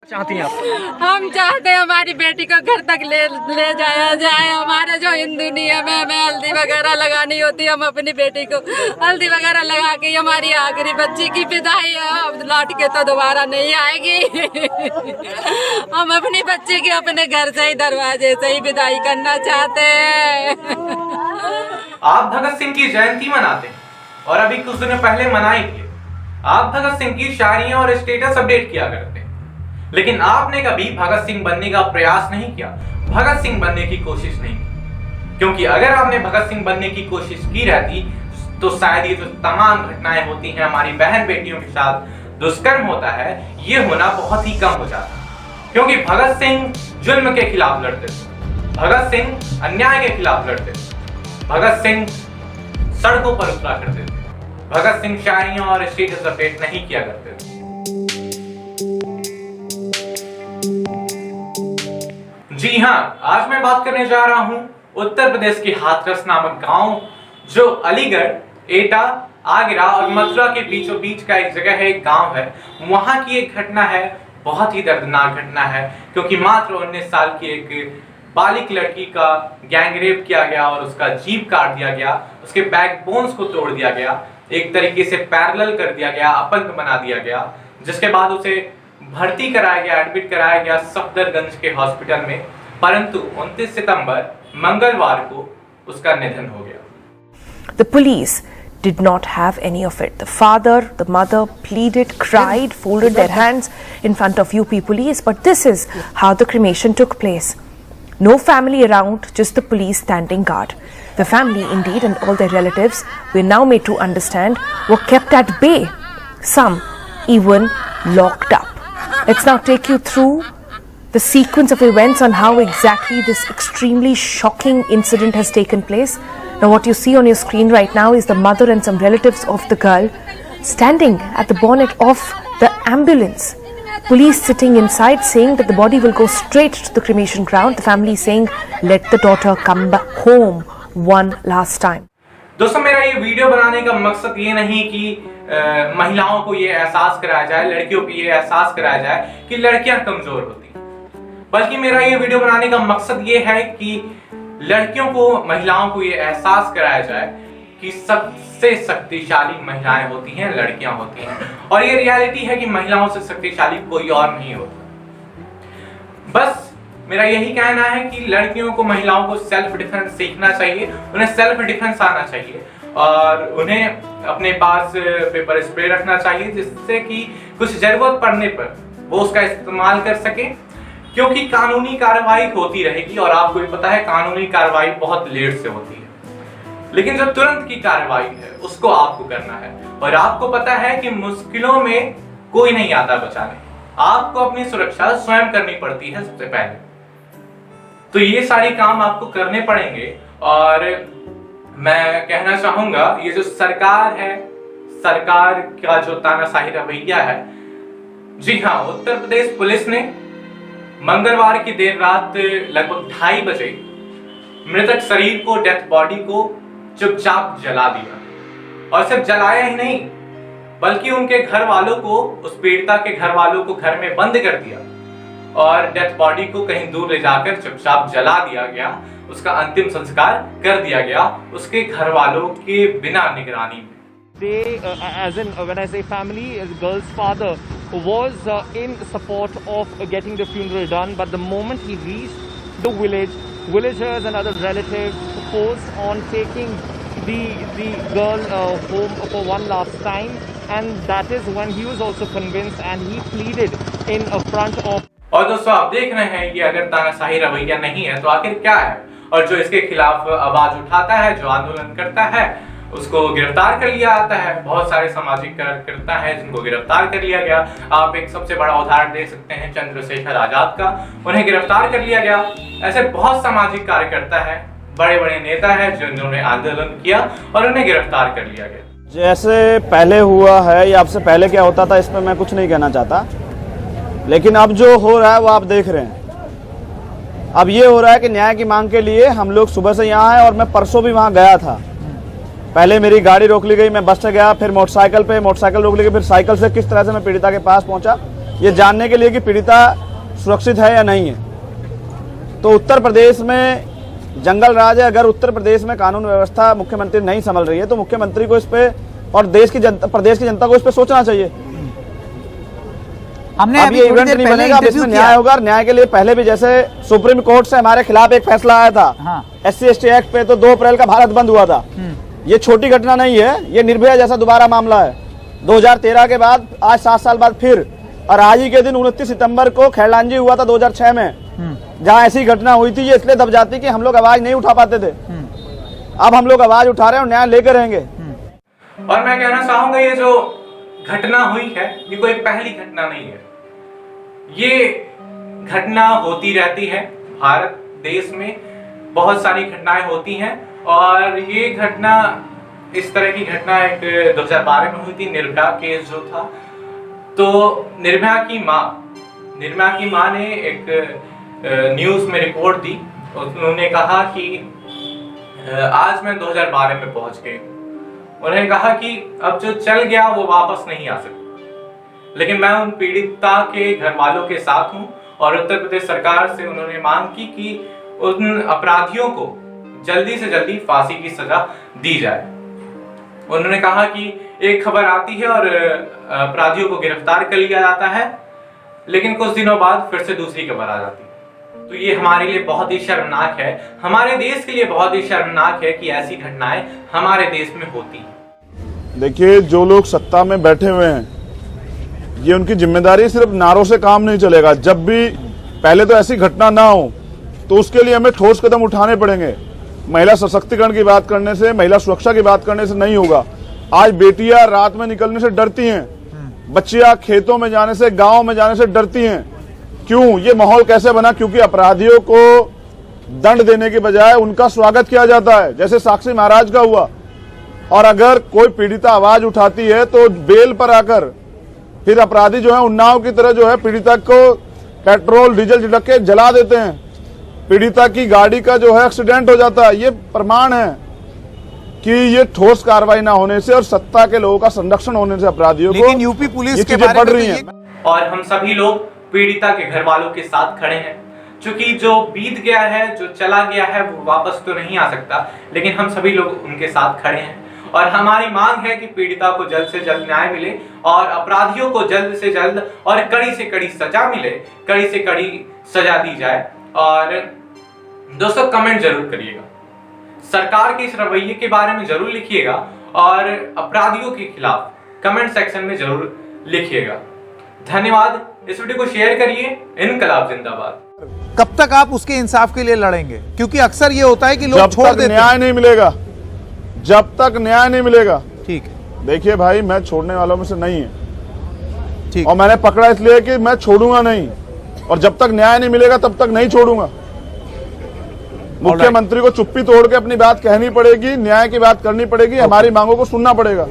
चाहती हैं आप? हम चाहते हैं हमारी बेटी को घर तक ले जाया जाए। हमारे जो हिंदू नियम है, हमें हल्दी वगैरह लगानी होती है, हम अपनी बेटी को हल्दी वगैरह लगा के हमारी आखिरी बच्ची की विदाई है। अब लौट के तो दोबारा नहीं आएगी। हम अपनी बच्ची की अपने घर से ही दरवाजे से ही विदाई करना चाहते हैं। आप भगत सिंह की जयंती मनाते हैं और अभी कुछ दिन पहले मनाई थी। आप भगत सिंह की शायरियां और स्टेटस अपडेट किया करते हैं, लेकिन आपने कभी भगत सिंह बनने का प्रयास नहीं किया, भगत सिंह बनने की कोशिश नहीं की। क्योंकि अगर आपने भगत सिंह बनने की कोशिश की रहती तो शायद ये जो तमाम घटनाएं होती हैं हमारी बहन बेटियों के साथ, दुष्कर्म होता है, ये होना बहुत ही कम हो जाता। क्योंकि भगत सिंह जुल्म के खिलाफ लड़ते थे, भगत सिंह अन्याय के खिलाफ लड़ते थे, भगत सिंह सड़कों पर उतरा करते थे, भगत सिंह शायरियां और स्टेटस अपडेट नहीं किया करते थे। जी हाँ, आज मैं बात करने जा रहा हूं उत्तर प्रदेश के हाथरस नामक गांव, जो अलीगढ़, एटा, आगरा और मथुरा के बीचों बीच का एक जगह है, एक गांव है। वहां की एक घटना है, बहुत ही दर्दनाक घटना है, क्योंकि मात्र 19 साल की एक बालिक लड़की का गैंगरेप किया गया और उसका जीभ काट दिया गया, उसके बैकबोन्स को तोड़ दिया गया, एक तरीके से पैरेलल कर दिया गया, अपंग बना दिया गया, जिसके बाद उसे भर्ती कराया गया, एडमिट कराया गया सफदरगंज के हॉस्पिटल में। परंतु 29 सितंबर मंगलवार को उसका निधन हो गया। The police did not have any of it. The father, the mother pleaded, cried, folded their hands in front of UP police, but this is how the cremation took place. No family around, just the police standing guard. The family, indeed, and all their relatives, we're now made to understand, were kept at bay. Some even locked up. Let's now take you through the sequence of events on how exactly this extremely shocking incident has taken place. Now what you see on your screen right now is the mother and some relatives of the girl standing at the bonnet of the ambulance. Police sitting inside saying that the body will go straight to the cremation ground. The family saying, let the daughter come back home one last time. दोस्तों, मेरा ये video बनाने का मकसद ये नहीं कि महिलाओं को ये एहसास कराया जाए, लड़कियों को ये एहसास कराया जाए कि लड़कियां कमजोर होती हैं, बल्कि मेरा ये वीडियो बनाने का मकसद ये है कि लड़कियों को, महिलाओं को ये एहसास कराया जाए कि सबसे शक्तिशाली महिलाएं होती हैं, लड़कियां होती हैं, और ये रियलिटी है कि महिलाओं से शक्तिशाली कोई और नहीं होता। बस मेरा यही कहना है कि लड़कियों को, महिलाओं को सेल्फ डिफेंस सीखना चाहिए, उन्हें सेल्फ डिफेंस आना चाहिए और उन्हें अपने पास पेपर स्प्रे रखना चाहिए, जिससे कि कुछ जरूरत पड़ने पर वो उसका इस्तेमाल कर सके। क्योंकि कानूनी कार्रवाई होती रहेगी और आपको भी पता है कानूनी कार्रवाई बहुत लेट से होती है, लेकिन जो तुरंत की कार्रवाई है उसको आपको करना है। और आपको पता है कि मुश्किलों में कोई नहीं आता बचाने, आपको अपनी सुरक्षा स्वयं करनी पड़ती है सबसे पहले। तो ये सारी काम आपको करने पड़ेंगे। और मैं कहना चाहूंगा, ये जो सरकार है, सरकार का जो तानाशाही रवैया है, जी हाँ, उत्तर प्रदेश पुलिस ने मंगलवार की देर रात लगभग 2:30 बजे मृतक शरीर को, डेथ बॉडी को चुपचाप जला दिया। और सिर्फ जलाया ही नहीं, बल्कि उनके घर वालों को, उस पीड़िता के घर वालों को घर में बंद कर दिया और डेथ बॉडी को कहीं दूर ले जाकर चुपचाप जला दिया गया, उसका अंतिम संस्कार कर दिया गया उसके घर वालों के बिना निगरानी में। They, as in when I say family, the girl's father was in support of getting the funeral done, but the moment he reached the village, villagers and other relatives forced on taking the girl home for one last time, and that is when he was also convinced and he pleaded in front of. और दोस्तों, आप देख रहे हैं कि अगर तानाशाही रवैया नहीं है तो आखिर क्या है, और जो इसके खिलाफ आवाज उठाता है, जो आंदोलन करता है, उसको गिरफ्तार कर लिया जाता है। बहुत सारे सामाजिक कार्यकर्ता हैं जिनको गिरफ्तार कर लिया गया। आप एक सबसे बड़ा उदाहरण दे सकते हैं चंद्रशेखर आजाद का, उन्हें गिरफ्तार कर लिया गया। ऐसे बहुत सामाजिक कार्यकर्ता हैं, बड़े बड़े नेता हैं जिन्होंने आंदोलन किया और उन्हें गिरफ्तार कर लिया गया। जैसे पहले हुआ है या आपसे पहले क्या होता था, इसमें मैं कुछ नहीं कहना चाहता, लेकिन अब जो हो रहा है वो आप देख रहे हैं। अब ये हो रहा है कि न्याय की मांग के लिए हम लोग सुबह से यहाँ हैं और मैं परसों भी वहाँ गया था। पहले मेरी गाड़ी रोक ली गई, मैं बस से गया, फिर मोटरसाइकिल रोक ली गई, फिर साइकिल से किस तरह से मैं पीड़िता के पास पहुँचा, ये जानने के लिए कि पीड़िता सुरक्षित है या नहीं है। तो उत्तर प्रदेश में जंगल राज है। अगर उत्तर प्रदेश में कानून व्यवस्था मुख्यमंत्री नहीं संभल रही है तो मुख्यमंत्री को इस पे और प्रदेश की जनता को इस पे सोचना चाहिए। हमने अब ये इवेंट नहीं बनेगा, अब इसमें न्याय होगा। और न्याय के लिए पहले भी जैसे सुप्रीम कोर्ट से हमारे खिलाफ एक फैसला आया था SC/ST एक्ट पे, तो 2 अप्रैल का भारत बंद हुआ था। ये छोटी घटना नहीं है, ये निर्भया जैसा दोबारा मामला है। 2013 के बाद आज 7 साल बाद फिर, और आज ही के दिन 29 सितंबर को खैरलांजी हुआ था 2006 में, जहां ऐसी घटना हुई थी। ये इसलिए दब जाती कि हम लोग आवाज नहीं उठा पाते थे। अब हम लोग आवाज उठा रहे हैं और न्याय लेकर रहेंगे। और मैं कहना चाहूंगा ये जो घटना हुई है ये कोई पहली घटना नहीं है। ये घटना होती रहती है। भारत देश में बहुत सारी घटनाएं होती हैं और ये घटना, इस तरह की घटना एक 2012 में हुई थी, निर्भया केस जो था। तो निर्भया की माँ ने एक न्यूज में रिपोर्ट दी। उन्होंने कहा कि आज मैं 2012 में पहुंच गई। उन्होंने कहा कि अब जो चल गया वो वापस नहीं आ सकता, लेकिन मैं उन पीड़िता के घर वालों के साथ हूं और उत्तर प्रदेश सरकार से उन्होंने मांग की कि उन अपराधियों को जल्दी से जल्दी फांसी की सजा दी जाए। उन्होंने कहा कि एक खबर आती है और अपराधियों को गिरफ्तार कर लिया जाता है, लेकिन कुछ दिनों बाद फिर से दूसरी खबर आ जाती है। तो ये हमारे लिए बहुत ही शर्मनाक है, हमारे देश के लिए बहुत ही शर्मनाक है कि ऐसी घटनाएं हमारे देश में होती हैं। देखिए, जो लोग सत्ता में बैठे हुए हैं, ये उनकी जिम्मेदारी, सिर्फ नारों से काम नहीं चलेगा। जब भी पहले तो ऐसी घटना ना हो तो उसके लिए हमें ठोस कदम उठाने पड़ेंगे। महिला सशक्तिकरण की बात करने से, महिला सुरक्षा की बात करने से नहीं होगा। आज बेटियां रात में निकलने से डरती हैं, बच्चियां खेतों में जाने से, गांव में जाने से डरती हैं। क्यों? ये माहौल कैसे बना? क्योंकि अपराधियों को दंड देने के बजाय उनका स्वागत किया जाता है, जैसे साक्षी महाराज का हुआ। और अगर कोई पीड़िता आवाज उठाती है तो बेल पर आकर फिर अपराधी जो है उन्नाव की तरह जो है पीड़िता को पेट्रोल डीजल छिड़क के जला देते हैं। पीड़िता की गाड़ी का जो है एक्सीडेंट हो जाता है। ये प्रमाण है कि ये ठोस कार्रवाई ना होने से और सत्ता के लोगों का संरक्षण होने से अपराधियों को, लेकिन यूपी पुलिस के बारे बढ़ में रही तो हैं। और हम सभी लोग पीड़िता के घर वालों के साथ खड़े हैं। क्योंकि जो बीत गया है, जो चला गया है, वो वापस तो नहीं आ सकता, लेकिन हम सभी लोग उनके साथ खड़े हैं। और हमारी मांग है कि पीड़िता को जल्द से जल्द न्याय मिले और अपराधियों को जल्द से जल्द और कड़ी से कड़ी सजा मिले, कड़ी से कड़ी सजा दी जाए। और दोस्तों, कमेंट जरूर करिएगा, सरकार के इस रवैये के बारे में जरूर लिखिएगा और अपराधियों के खिलाफ कमेंट सेक्शन में जरूर लिखिएगा। धन्यवाद। इस वीडियो को शेयर करिए। इनकलाब जिंदाबाद। कब तक आप उसके इंसाफ के लिए लड़ेंगे? क्योंकि अक्सर ये होता है कि लोग छोड़ देते हैं। न्याय नहीं मिलेगा, जब तक न्याय नहीं मिलेगा। ठीक है। देखिए भाई, मैं छोड़ने वालों में से नहीं है, ठीक। और मैंने पकड़ा इसलिए कि मैं छोड़ूंगा नहीं, और जब तक न्याय नहीं मिलेगा तब तक नहीं छोड़ूंगा। मुख्यमंत्री को चुप्पी तोड़ के अपनी बात कहनी पड़ेगी, न्याय की बात करनी पड़ेगी, हमारी मांगों को सुनना पड़ेगा।